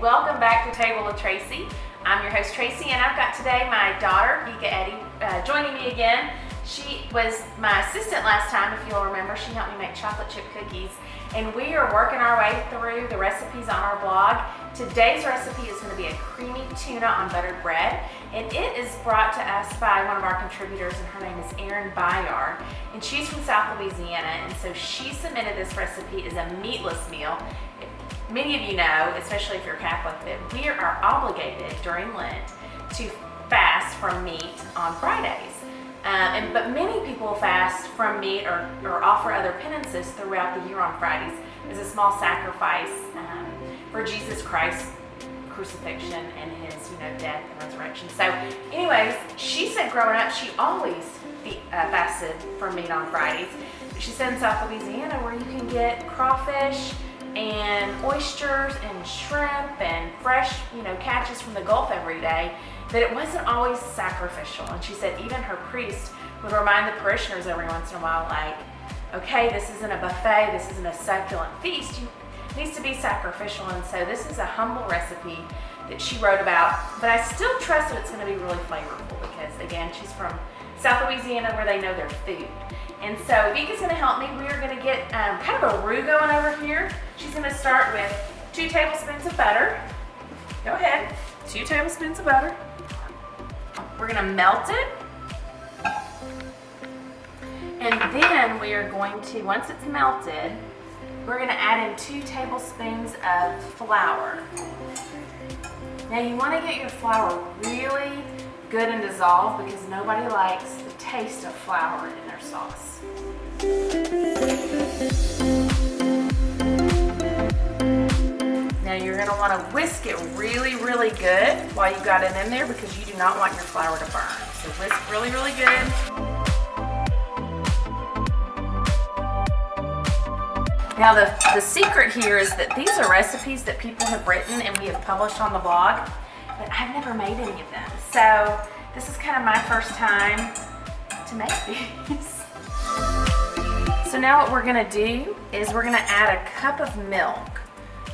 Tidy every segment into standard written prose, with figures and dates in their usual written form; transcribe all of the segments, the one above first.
welcome back to Table with Tracy. I'm your host Tracy, and I've got today my daughter Vika joining me again. She was my assistant last time, if you'll remember. She helped me make chocolate chip cookies, and we are working our way through the recipes on our blog. Today's recipe is going to be a creamy tuna on buttered bread, and it is brought to us by one of our contributors, and her name is Erin Bayard, and she's from South Louisiana, and so she submitted this recipe as a meatless meal. Many of you know, especially if you're Catholic, that we are obligated during Lent to fast from meat on Fridays. But many people fast from meat or offer other penances throughout the year on Fridays as a small sacrifice for Jesus Christ's crucifixion and his death and resurrection. So anyways, she said growing up she always fasted from meat on Fridays. She said in South Louisiana, where you can get crawfish and oysters and shrimp and fresh catches from the Gulf every day, that it wasn't always sacrificial. And she said even her priest would remind the parishioners every once in a while, like, okay, this isn't a buffet, this isn't a succulent feast, it needs to be sacrificial. And so this is a humble recipe that she wrote about, but I still trust that it's going to be really flavorful because, again, she's from South Louisiana where they know their food. And so Vika's going to help me. We are going to get kind of a roux going over here. She's going to start with 2 tablespoons of butter. Go ahead, 2 tablespoons of butter. We're going to melt it. And then we are going to, once it's melted, we're going to add in 2 tablespoons of flour. Now you want to get your flour really good and dissolved because nobody likes the taste of flour in their sauce. Now you're going to want to whisk it really, really good while you got it in there because you do not want your flour to burn. So whisk really, really good. Now the secret here is that these are recipes that people have written and we have published on the blog, but I've never made any of them. So this is kind of my first time to make these. So now what we're gonna do is we're gonna add a cup of milk.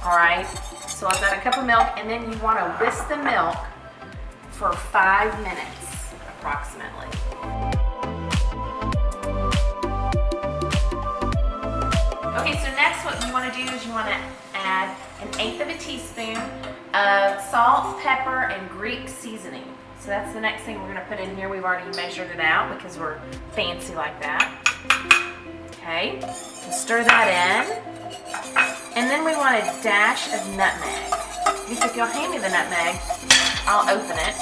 All right, so I've got a cup of milk, and then you wanna whisk the milk for 5 minutes approximately. Okay, so next what you wanna do is you wanna add 1/8 of a teaspoon of salt, pepper, and Greek seasoning. So that's the next thing we're gonna put in here. We've already measured it out because we're fancy like that. Okay, so stir that in. And then we want a dash of nutmeg. If you'll hand me the nutmeg, I'll open it.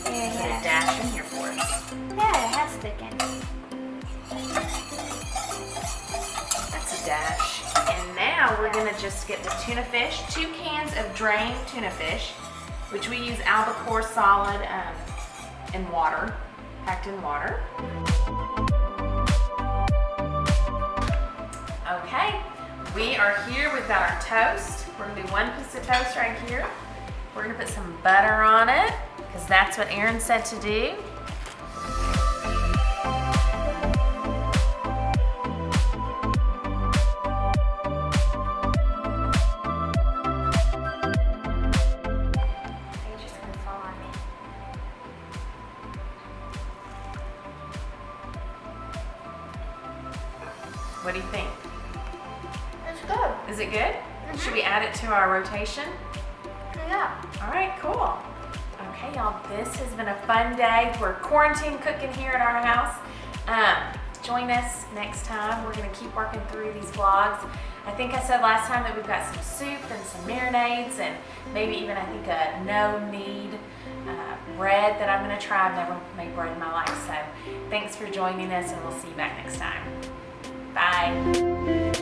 Yeah. Put a dash in here for us. Yeah, it has thickened. That's a dash. And now we're gonna just get the tuna fish, 2 cans of drained tuna fish, which we use Albacore solid in water, packed in water. Okay, we are here. We've got our toast. We're gonna do 1 piece of toast right here. We're gonna put some butter on it because that's what Erin said to do. What do you think? It's good. Is it good? Should we add it to our rotation? Yeah. All right, cool. Okay, y'all, this has been a fun day. We're quarantine cooking here at our house. Join us next time. We're gonna keep working through these vlogs. I think I said last time that we've got some soup and some marinades and maybe even I think a no-knead bread that I'm gonna try. I've never made bread in my life, so thanks for joining us and we'll see you back next time. Bye.